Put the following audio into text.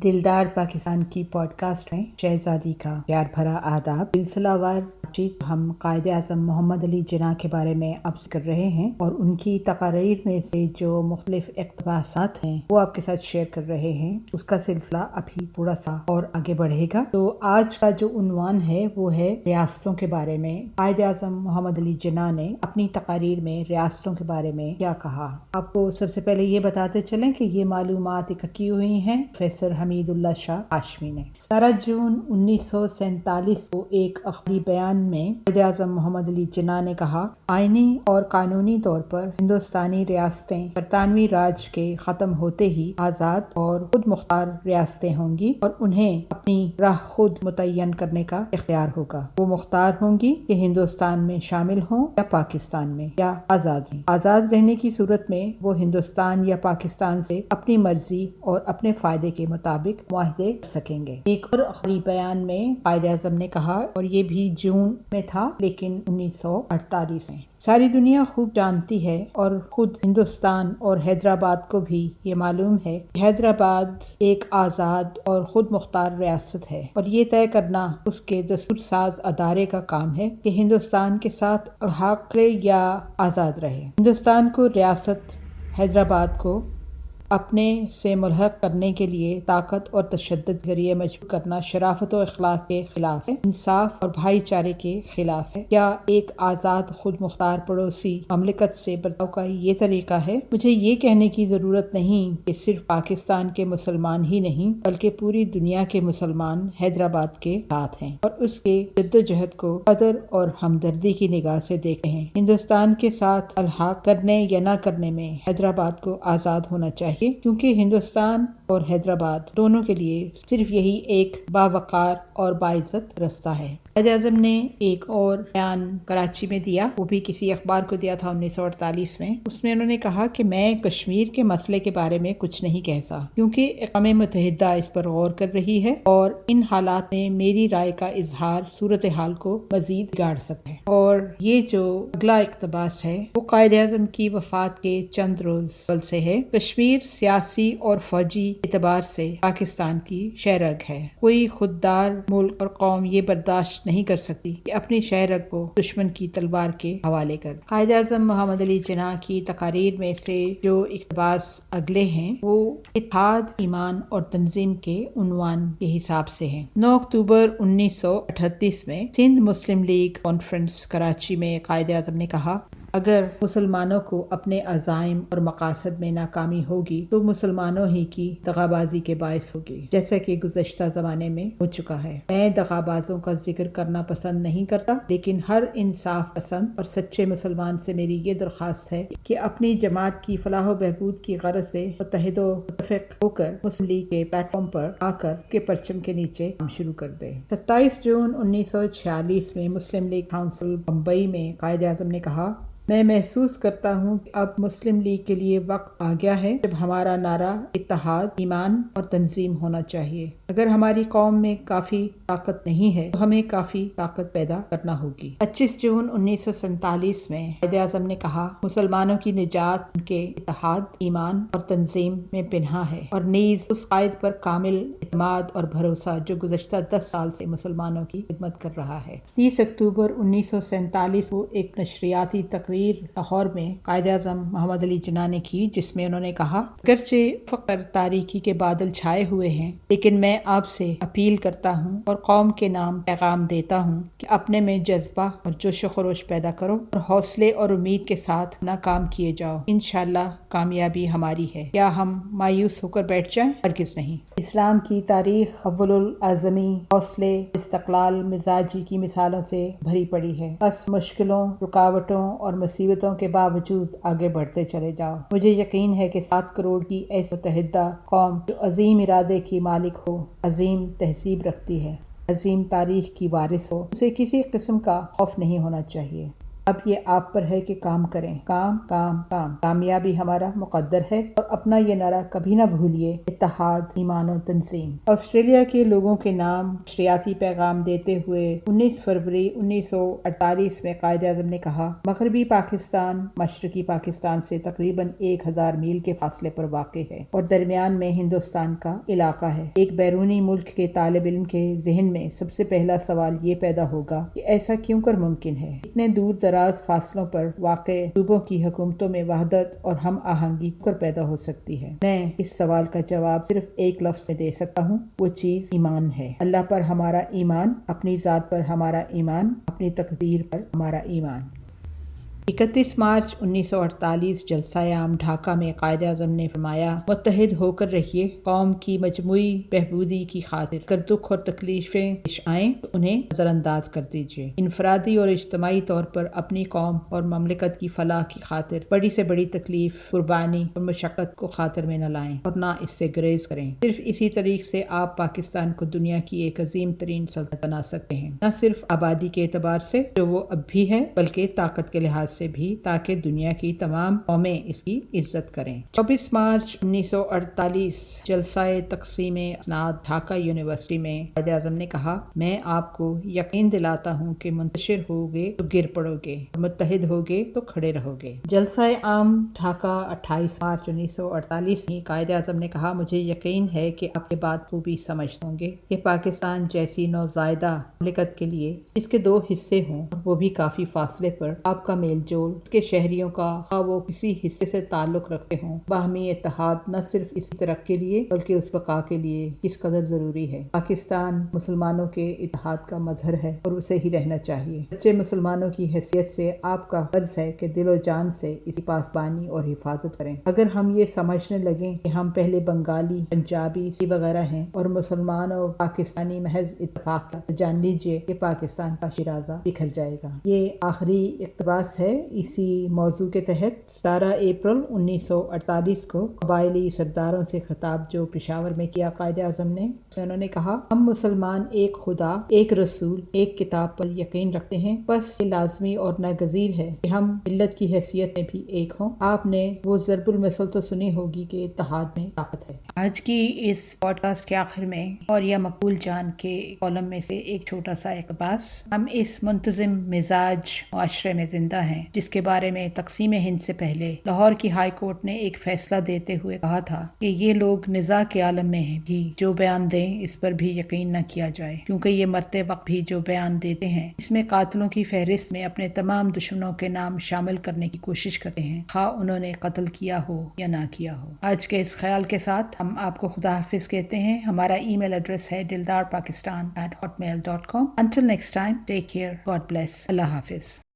दिलदार पाकिस्तान की पॉडकास्ट में शहजादी का प्यार भरा आदाब। सिलसिलावार बातचीत हम कायद-ए-आज़म मोहम्मद अली जिन्ना के बारे में अब कर रहे हैं और उनकी तकारीर में से जो मुख्तलिफ इक़्तिबासात हैं वो आपके साथ शेयर कर रहे हैं। उसका सिलसिला अभी थोड़ा सा और आगे बढ़ेगा। तो आज का जो उन्वान है वो है रियासतों के बारे में। कायद-ए-आज़म मोहम्मद अली जिन्ना ने अपनी तकारीर में रियासतों के बारे में क्या कहा। आपको सबसे पहले ये बताते चलें कि ये मालूमात इकट्ठी हुई हैं प्रोफेसर हमीदुल्लाह शाह हाशमी ने। 17 जून 1947 को एक अखबारी बयान में कायद-ए-आज़म मोहम्मद अली जिन्ना ने कहा, आईनी और कानूनी तौर पर हिंदुस्तानी रियासतें बरतानवी राज के खत्म होते ही आज़ाद और खुद मुख्तार रियासतें होंगी और उन्हें अपनी राह खुद मुतय्यन करने का इख्तियार होगा। वो मुख्तार होंगी कि हिंदुस्तान में शामिल हों या पाकिस्तान में या आज़ाद हैं। आज़ाद रहने की सूरत में वो हिंदुस्तान या पाकिस्तान से अपनी मर्जी और अपने फायदे के मुताबिक मुआहदे कर सकेंगे। एक और अखबारी बयान में कायद-ए-आज़म ने कहा, और ये भी जून में था लेकिन 1948 में, सारी दुनिया खूब जानती है और खुद हिंदुस्तान और हैदराबाद को भी ये मालूम है कि हैदराबाद एक आज़ाद और खुद मुख्तार रियासत है और ये तय करना उसके दस्तूर साज अदारे का काम है कि हिंदुस्तान के साथ अल्हाक करे या आज़ाद रहे। हिंदुस्तान को रियासत हैदराबाद को अपने से मुल्हक करने के लिए ताकत और तशद्दुद जरिए मजबूर करना शराफत और अखलाक के खिलाफ है, इंसाफ और भाईचारे के खिलाफ है। क्या एक आज़ाद खुद मुख्तार पड़ोसी ममलिकत से बर्ताव का ये तरीका है? मुझे ये कहने की ज़रूरत नहीं कि सिर्फ पाकिस्तान के मुसलमान ही नहीं बल्कि पूरी दुनिया के मुसलमान हैदराबाद के साथ हैं और उसके जद्दोजहद को कदर और हमदर्दी की निगाह से देखते हैं। हिंदुस्तान के साथ अल्हाक करने या न करने में हैदराबाद को आज़ाद होना चाहिए, क्योंकि हिंदुस्तान और हैदराबाद दोनों के लिए सिर्फ यही एक बावकार और बाइज्जत रास्ता है। कायद-ए-आज़म ने एक और बयान कराची में दिया, वो भी किसी अखबार को दिया था 1948 में। उसमें उन्होंने कहा कि मैं कश्मीर के मसले के बारे में कुछ नहीं कह सकता क्योंकि अक़वाम मुत्तहिदा इस पर गौर कर रही है और इन हालात में मेरी राय का इजहार सूरत हाल को मजीद बिगाड़ सकता है। और ये जो अगला इक़्तिबास है वो कायद-ए-आज़म की वफात के चंद रोज कबल से है। कश्मीर सियासी और फौजी एतबार से पाकिस्तान की शहरग है। कोई खुददार मुल्क और कौम ये बर्दाश्त नहीं कर सकती कि अपनी शहरग को दुश्मन की तलवार के हवाले कर। कायद-ए-आज़म मोहम्मद अली जिन्ना की तकारीर में से जो इक़्तिबास अगले हैं वो इत्तेहाद, ईमान और तंजीम के उन्वान के हिसाब से हैं। 9 अक्टूबर 1938 में सिंध मुस्लिम लीग कॉन्फ्रेंस कराची में कायद-ए-आज़म ने कहा, अगर मुसलमानों को अपने अज़ाइम और मकासद में नाकामी होगी तो मुसलमानों ही की दगाबाजी के बायस होगी, जैसा कि गुज़श्ता ज़माने में हो चुका है। मैं दगाबाजों का जिक्र करना पसंद नहीं करता, लेकिन हर इंसाफ पसंद और सच्चे मुसलमान से मेरी ये दरख्वास्त है कि अपनी जमात की फलाह बहबूद की गरज से मुत्तफ़िक़ होकर मुस्लिम लीग के प्लेटफॉर्म पर आकर के परचम के नीचे काम शुरू कर दे। 27 जून 1946 में मुस्लिम लीग काउंसिल बम्बई में कायद-ए-आज़म ने कहा, मैं महसूस करता हूँ कि अब मुस्लिम लीग के लिए वक्त आ गया है जब हमारा नारा इत्तेहाद, ईमान और तंजीम होना चाहिए। अगर हमारी कौम में काफ़ी ताकत नहीं है तो हमें काफ़ी ताकत पैदा करना होगी। 25 जून 1947 में कायद-ए-आज़म ने कहा, मुसलमानों की निजात उनके इत्तेहाद, ईमान और तंजीम में पिन्हा है और नीज़ उस कायद पर कामिल इत्मीनान और भरोसा जो गुज़श्ता 10 साल से मुसलमानों की खिदमत कर रहा है। 30 अक्टूबर 1947 को एक नशरियाती तकरीर लाहौर में कायद-ए-आज़म मोहम्मद अली जिन्ना ने की, जिसमें उन्होंने कहा, अगरचे फ़क्र तारीकी के बादल छाए हुए हैं, लेकिन मैं आपसे अपील करता हूँ और कौम के नाम पैगाम देता हूँ कि अपने में जज्बा और जोश खरोश पैदा करो और हौसले और उम्मीद के साथ अपना काम किए जाओ। इंशाअल्लाह कामयाबी हमारी है। क्या हम मायूस होकर बैठ जाएं? हरगिज़ नहीं। इस्लाम की तारीख अव्वलुल आज़मी, हौसले, इस्तक़लाल, मिजाजी की मिसालों से भरी पड़ी है। बस मुश्किलों, रुकावटों और मुसीबतों के बावजूद आगे बढ़ते चले जाओ। मुझे यकीन है कि 7 करोड़ की ऐसी मुत्तहिदा कौम जो अजीम इरादे की मालिक हो, अजीम तहजीब रखती है, अजीम तारीख की वारिस हो, उसे किसी किस्म का खौफ नहीं होना चाहिए। اب یہ آپ پر ہے کہ کام کریں، کام کام کام، کامیابی ہمارا مقدر ہے، اور اپنا یہ نعرہ کبھی نہ بھولیے، اتحاد، ایمان و تنظیم۔ آسٹریلیا کے لوگوں کے نام نشریاتی پیغام دیتے ہوئے 19 فروری 1948 میں قائد اعظم نے کہا، مغربی پاکستان مشرقی پاکستان سے تقریباً 1000 میل کے فاصلے پر واقع ہے اور درمیان میں ہندوستان کا علاقہ ہے۔ ایک بیرونی ملک کے طالب علم کے ذہن میں سب سے پہلا سوال یہ پیدا ہوگا کہ ایسا کیوں کر ممکن ہے؟ اتنے دور دراز فاصلوں پر واقع صوبوں کی حکومتوں میں وحدت اور ہم آہنگی کر پیدا ہو سکتی ہے؟ میں اس سوال کا جواب صرف ایک لفظ میں دے سکتا ہوں، وہ چیز ایمان ہے۔ اللہ پر ہمارا ایمان، اپنی ذات پر ہمارا ایمان، اپنی تقدیر پر ہمارا ایمان۔ 31 مارچ 1948 جلسہ عام ڈھاکہ میں قائد اعظم نے فرمایا، متحد ہو کر رہیے، قوم کی مجموعی بہبودی کی خاطر اگر دکھ اور تکلیفیں پیش آئیں تو انہیں نظر انداز کر دیجیے۔ انفرادی اور اجتماعی طور پر اپنی قوم اور مملکت کی فلاح کی خاطر بڑی سے بڑی تکلیف، قربانی اور مشقت کو خاطر میں نہ لائیں اور نہ اس سے گریز کریں۔ صرف اسی طریق سے آپ پاکستان کو دنیا کی ایک عظیم ترین سلطنت بنا سکتے ہیں، نہ صرف آبادی کے اعتبار سے جو وہ اب بھی ہے، بلکہ طاقت کے لحاظ سے بھی، تاکہ دنیا کی تمام قومیں اس کی عزت کریں۔ 24 مارچ 1948 جلسہ تقسیم اسناد ڈھاکہ یونیورسٹی میں قائد اعظم نے کہا، میں آپ کو یقین دلاتا ہوں کہ منتشر ہوگے تو گر پڑو گے اور متحد ہوگے تو کھڑے رہو گے۔ جلسہ عام ڈھاکہ 28 مارچ 1948 میں قائد اعظم نے کہا، مجھے یقین ہے کہ آپ یہ بات خوبی سمجھتے ہوں گے کہ پاکستان جیسی نوزائیدہ مملکت کے لیے اس کے دو حصے ہوں اور وہ بھی کافی فاصلے پر، آپ کا میل جول اس کے شہریوں کا، خواہ وہ کسی حصے سے تعلق رکھتے ہوں، باہمی اتحاد نہ صرف اسی ترقی کے لیے بلکہ اس بقا کے لیے کس قدر ضروری ہے۔ پاکستان مسلمانوں کے اتحاد کا مظہر ہے اور اسے ہی رہنا چاہیے۔ سچے مسلمانوں کی حیثیت سے آپ کا فرض ہے کہ دل و جان سے اس کی پاسبانی اور حفاظت کریں۔ اگر ہم یہ سمجھنے لگیں کہ ہم پہلے بنگالی، پنجابی، سکھ وغیرہ ہیں اور مسلمان اور پاکستانی محض اتفاق ہے، تو جان لیجیے کہ پاکستان کا شیرازہ بکھر جائے گا۔ یہ آخری اقتباس ہے اسی موضوع کے تحت 17 اپریل 1948 کو قبائلی سرداروں سے خطاب جو پشاور میں کیا قائد اعظم نے، انہوں نے کہا، ہم مسلمان ایک خدا، ایک رسول، ایک کتاب پر یقین رکھتے ہیں، بس یہ لازمی اور ناگزیر ہے کہ ہم ملت کی حیثیت میں بھی ایک ہوں۔ آپ نے وہ ضرب المثل تو سنی ہوگی کہ اتحاد میں طاقت ہے۔ آج کی اس پوڈ کاسٹ کے آخر میں اور یا مقبول جان کے کالم میں سے ایک چھوٹا سا اقتباس، ہم اس منتظم مزاج معاشرے میں زندہ ہیں جس کے بارے میں تقسیم ہند سے پہلے لاہور کی ہائی کورٹ نے ایک فیصلہ دیتے ہوئے کہا تھا کہ یہ لوگ نزاع کے عالم میں بھی جو بیان دیں اس پر بھی یقین نہ کیا جائے، کیونکہ یہ مرتے وقت بھی جو بیان دیتے ہیں اس میں قاتلوں کی فہرست میں اپنے تمام دشمنوں کے نام شامل کرنے کی کوشش کرتے ہیں، خواہ انہوں نے قتل کیا ہو یا نہ کیا ہو۔ آج کے اس خیال کے ساتھ ہم آپ کو خدا حافظ کہتے ہیں۔ ہمارا ای میل ایڈریس ہے dildarpakistan@hotmail.com۔ Until next time, take care. God bless. اللہ حافظ۔